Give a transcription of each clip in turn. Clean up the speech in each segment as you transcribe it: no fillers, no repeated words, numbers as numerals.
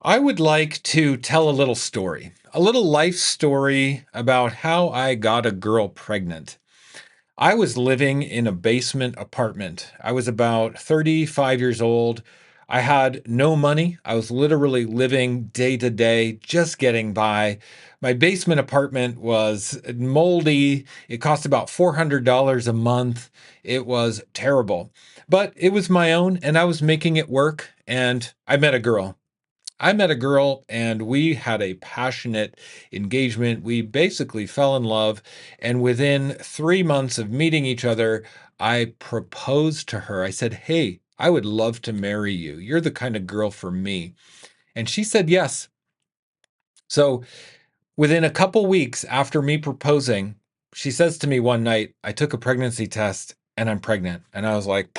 I would like to tell a little story, a little life story about how I got a girl pregnant. I was living in a basement apartment. I was about 35 years old. I had no money. I was literally living day to day, just getting by. My basement apartment was moldy. It cost about $400 a month. It was terrible, but it was my own and I was making it work. And I met a girl and we had a passionate engagement. We basically fell in love. And within 3 months of meeting each other, I proposed to her. I said, "Hey, I would love to marry you. You're the kind of girl for me." And she said yes. So within a couple weeks after me proposing, she says to me one night, "I took a pregnancy test and I'm pregnant." And I was like,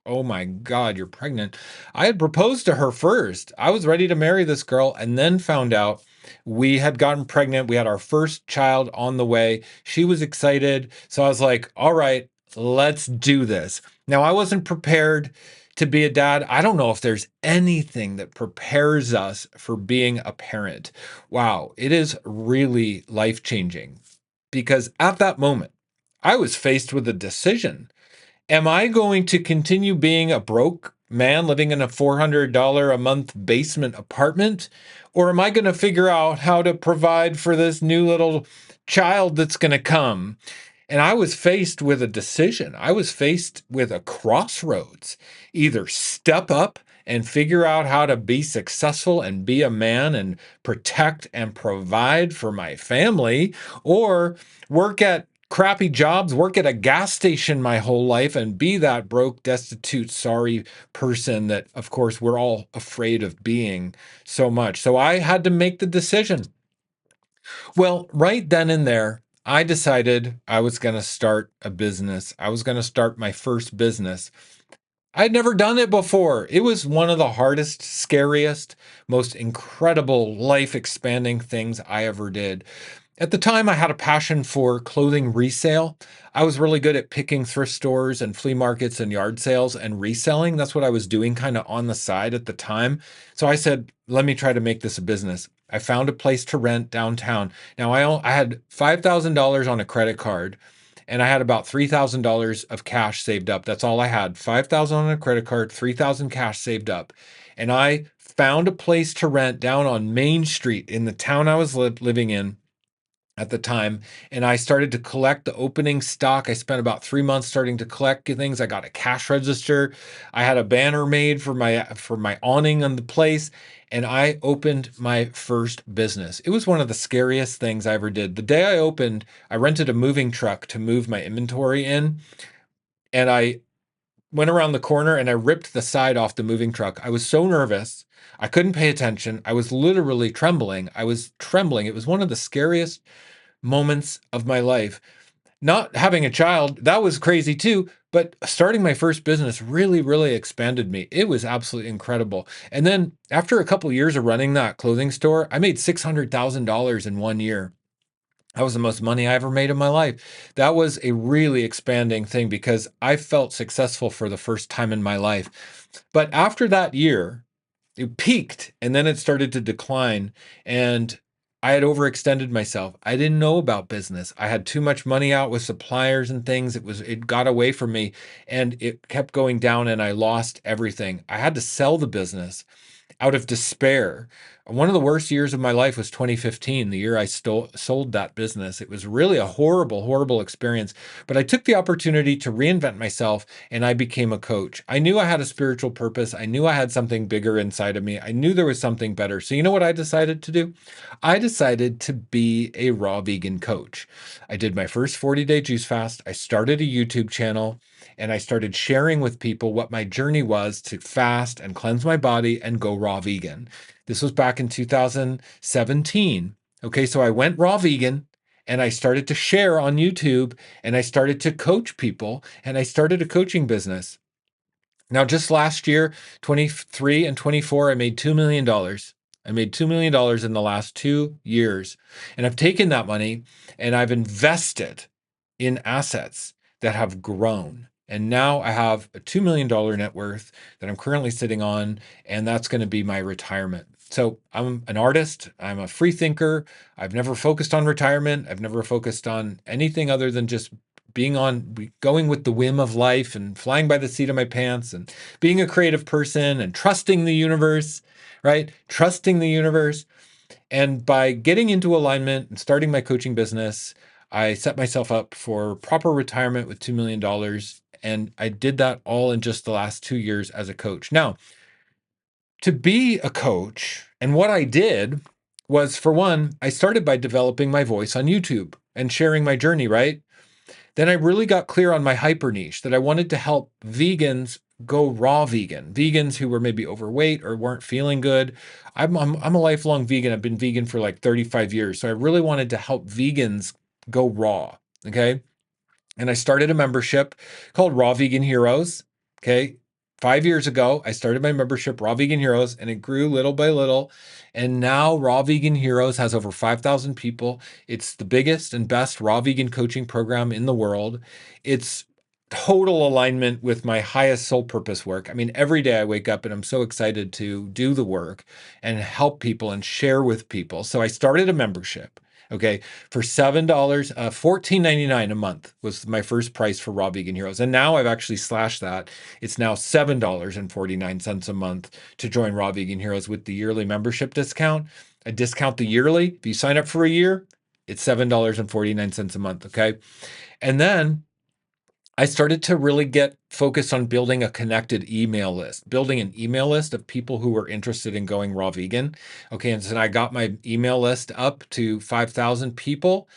"Oh my God, you're pregnant." I had proposed to her first. I was ready to marry this girl and then found out we had gotten pregnant. We had our first child on the way. She was excited. So I was like, "All right, let's do this." Now, I wasn't prepared to be a dad. I don't know if there's anything that prepares us for being a parent. Wow, it is really life changing because at that moment, I was faced with a decision. Am I going to continue being a broke man living in a $400 a month basement apartment? Or am I going to figure out how to provide for this new little child that's going to come? And I was faced with a decision. I was faced with a crossroads. Either step up and figure out how to be successful and be a man and protect and provide for my family, or work at crappy jobs, work at a gas station my whole life and be that broke, destitute, sorry person that, of course, we're all afraid of being so much. So I had to make the decision. Well, right then and there, I decided I was going to start a business. I was going to start my first business. I'd never done it before. It was one of the hardest, scariest, most incredible, life expanding things I ever did. At the time, I had a passion for clothing resale. I was really good at picking thrift stores and flea markets and yard sales and reselling. That's what I was doing kind of on the side at the time. So I said, let me try to make this a business. I found a place to rent downtown. Now, I had $5,000 on a credit card and I had about $3,000 of cash saved up. That's all I had. 5,000 on a credit card, 3,000 cash saved up. And I found a place to rent down on Main Street in the town I was living in at the time, and I started to collect the opening stock. I spent about 3 months starting to collect things. I got a cash register. I had a banner made for my awning on the place, and I opened my first business. It was one of the scariest things I ever did. The day I opened, I rented a moving truck to move my inventory in, and I went around the corner and I ripped the side off the moving truck. I was so nervous. I couldn't pay attention. I was literally trembling. I was trembling. It was one of the scariest moments of my life. Not having a child, that was crazy too, but starting my first business really, really expanded me. It was absolutely incredible. And then after a couple of years of running that clothing store, I made $600,000 in 1 year. That was the most money I ever made in my life. That was a really expanding thing because I felt successful for the first time in my life. But after that year, it peaked and then it started to decline. And I had overextended myself. I didn't know about business. I had too much money out with suppliers and things. It got away from me and it kept going down and I lost everything. I had to sell the business out of despair. One of the worst years of my life was 2015, the year I sold that business. It was really a horrible, horrible experience. But I took the opportunity to reinvent myself and I became a coach. I knew I had a spiritual purpose. I knew I had something bigger inside of me. I knew there was something better. So, you know what I decided to do? I decided to be a raw vegan coach. I did my first 40-day juice fast. I started a YouTube channel and I started sharing with people what my journey was to fast and cleanse my body and go raw vegan. This was back in 2017. Okay, so I went raw vegan and I started to share on YouTube and I started to coach people and I started a coaching business. Now, just last year, 23 and 24, I made $2 million. Dollars. I made $2 million dollars in the last 2 years. And I've taken that money and I've invested in assets that have grown. And now I have a $2 million net worth that I'm currently sitting on, and that's going to be my retirement. So I'm an artist. I'm a free thinker. I've never focused on retirement. I've never focused on anything other than just going with the whim of life and flying by the seat of my pants and being a creative person and trusting the universe, right? Trusting the universe. And by getting into alignment and starting my coaching business, I set myself up for proper retirement with $2 million. And I did that all in just the last 2 years as a coach. Now, to be a coach, and what I did was, for one, I started by developing my voice on YouTube and sharing my journey, right? Then I really got clear on my hyper niche that I wanted to help vegans go raw vegan, vegans who were maybe overweight or weren't feeling good. I'm a lifelong vegan. I've been vegan for like 35 years. So I really wanted to help vegans go raw. Okay. And I started a membership called Raw Vegan Heroes. Okay. 5 years ago, I started my membership, Raw Vegan Heroes, and it grew little by little. And now Raw Vegan Heroes has over 5,000 people. It's the biggest and best raw vegan coaching program in the world. It's total alignment with my highest soul purpose work. I mean, every day I wake up and I'm so excited to do the work and help people and share with people. So I started a membership. Okay, for $7, $14.99 a month was my first price for Raw Vegan Heroes. And now I've actually slashed that. It's now $7.49 a month to join Raw Vegan Heroes with the yearly membership discount. I discount the yearly. If you sign up for a year, it's $7.49 a month. Okay. And then I started to really get focused on building a connected email list, building an email list of people who were interested in going raw vegan. Okay. And so I got my email list up to 5,000 people.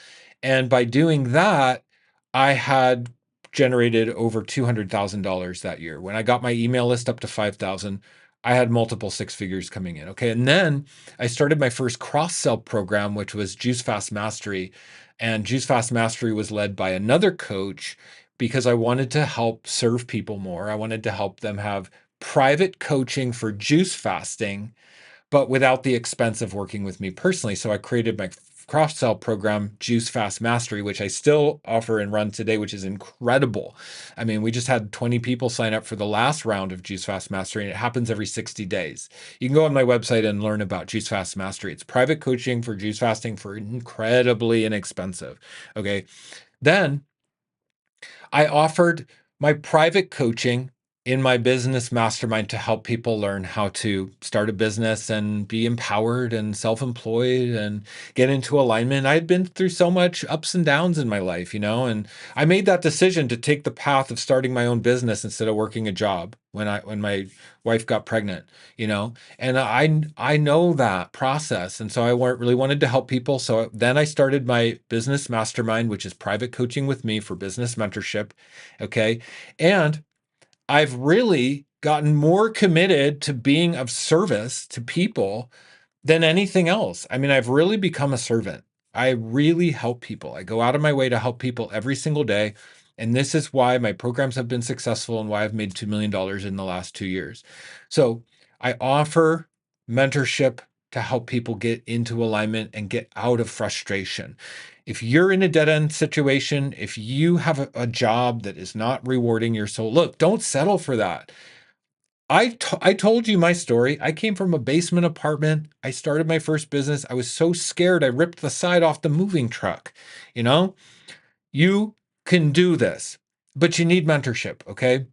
And by doing that, I had generated over $200,000 that year. When I got my email list up to 5,000, I had multiple six figures coming in. Okay. And then I started my first cross sell program, which was Juice Fast Mastery. And Juice Fast Mastery was led by another coach because I wanted to help serve people more. I wanted to help them have private coaching for juice fasting, but without the expense of working with me personally. So I created my cross sell program, Juice Fast Mastery, which I still offer and run today, which is incredible. I mean, we just had 20 people sign up for the last round of Juice Fast Mastery, and it happens every 60 days. You can go on my website and learn about Juice Fast Mastery. It's private coaching for juice fasting for incredibly inexpensive. Okay. Then I offered my private coaching in my business mastermind to help people learn how to start a business and be empowered and self-employed and get into alignment. I had been through so much ups and downs in my life, and I made that decision to take the path of starting my own business instead of working a job when my wife got pregnant, and I know that process. And so really wanted to help people. So then I started my business mastermind, which is private coaching with me for business mentorship. Okay. And I've really gotten more committed to being of service to people than anything else. I mean, I've really become a servant. I really help people. I go out of my way to help people every single day. And this is why my programs have been successful and why I've made $2 million in the last 2 years. So I offer mentorship to help people get into alignment and get out of frustration. If you're in a dead end situation, if you have a job that is not rewarding your soul, look, don't settle for that. I told you my story. I came from a basement apartment. I started my first business. I was so scared. I ripped the side off the moving truck. You know, you can do this, but you need mentorship. Okay.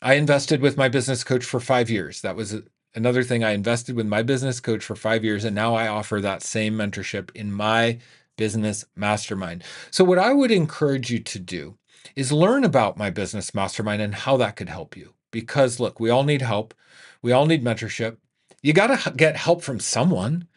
I invested with my business coach for 5 years. That was another thing. I invested with my business coach for 5 years, and now I offer that same mentorship in my business mastermind. So, what I would encourage you to do is learn about my business mastermind and how that could help you. Because, look, we all need help, we all need mentorship. You got to get help from someone.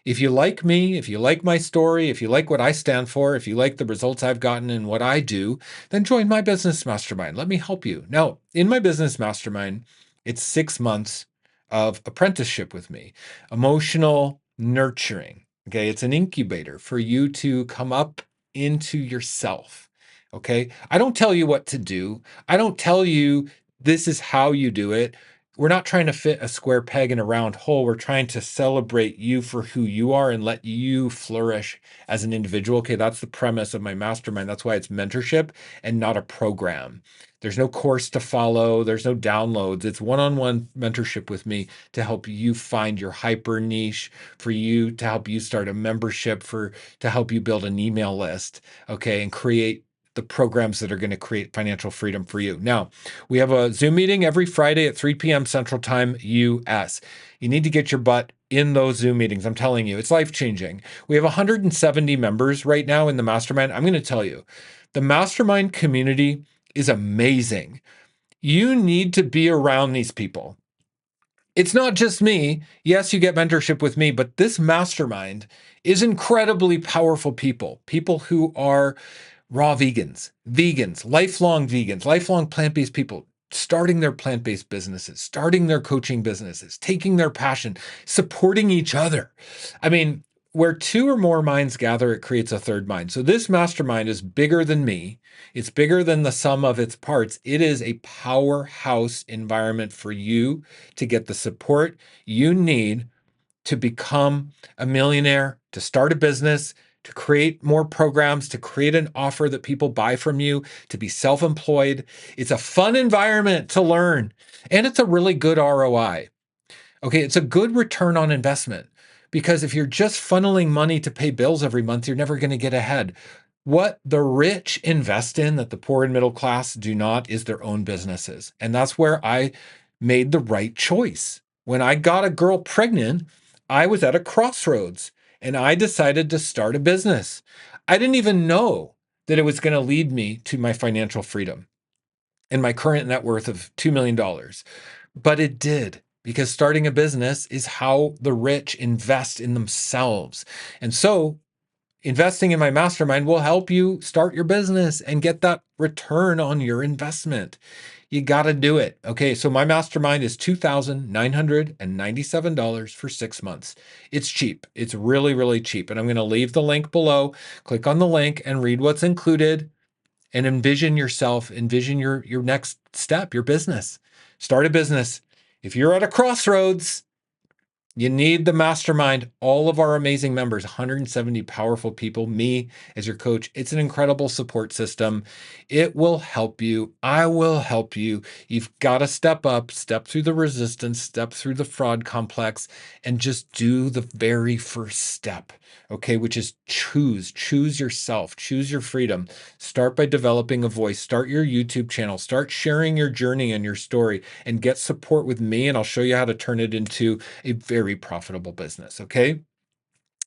If you like me, if you like my story, if you like what I stand for, if you like the results I've gotten and what I do, then join my business mastermind. Let me help you. Now, in my business mastermind, it's 6 months of apprenticeship with me, emotional nurturing. Okay. It's an incubator for you to come up into yourself. Okay. I don't tell you what to do. I don't tell you this is how you do it. we're not trying to fit a square peg in a round hole. We're trying to celebrate you for who you are and let you flourish as an individual. Okay, that's the premise of my mastermind. That's why it's mentorship and not a program. There's no course to follow, there's no downloads. It's one-on-one mentorship with me to help you find your hyper niche, for you to help you start a membership, for to help you build an email list, okay, and create the programs that are going to create financial freedom for you. Now, we have a Zoom meeting every Friday at 3 p.m. Central Time, US. You need to get your butt in those Zoom meetings. I'm telling you, it's life-changing. We have 170 members right now in the mastermind. I'm going to tell you, the mastermind community is amazing. You need to be around these people. It's not just me. Yes, you get mentorship with me, but this mastermind is incredibly powerful people who are raw vegans, lifelong plant-based people, starting their plant-based businesses, starting their coaching businesses, taking their passion, supporting each other. I mean, where two or more minds gather, it creates a third mind. So this mastermind is bigger than me. It's bigger than the sum of its parts. It is a powerhouse environment for you to get the support you need to become a millionaire, to start a business, to create more programs, to create an offer that people buy from you, to be self-employed. It's a fun environment to learn, and it's a really good ROI. Okay, it's a good return on investment, because if you're just funneling money to pay bills every month, you're never going to get ahead. What the rich invest in that the poor and middle class do not is their own businesses. And that's where I made the right choice. When I got a girl pregnant, I was at a crossroads and I decided to start a business. I didn't even know that it was going to lead me to my financial freedom and my current net worth of $2 million. But it did, because starting a business is how the rich invest in themselves. And so investing in my mastermind will help you start your business and get that return on your investment. You got to do it. Okay, so my mastermind is $2,997 for 6 months. It's cheap. It's really, really cheap. And I'm going to leave the link below. Click on the link and read what's included and envision yourself, envision your next step, your business. Start a business. If you're at a crossroads, you need the mastermind. All of our amazing members, 170 powerful people, me as your coach. It's an incredible support system. It will help you. I will help you. You've got to step up, step through the resistance, step through the fraud complex, and just do the very first step, okay, which is choose yourself, choose your freedom. Start by developing a voice, start your YouTube channel, start sharing your journey and your story, and get support with me, and I'll show you how to turn it into a very profitable business, okay?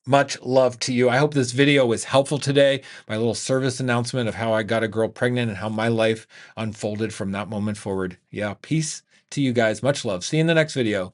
Much love to you. I hope this video was helpful today. My little service announcement of how I got a girl pregnant and how my life unfolded from that moment forward. Yeah, peace to you guys. Much love. See you in the next video.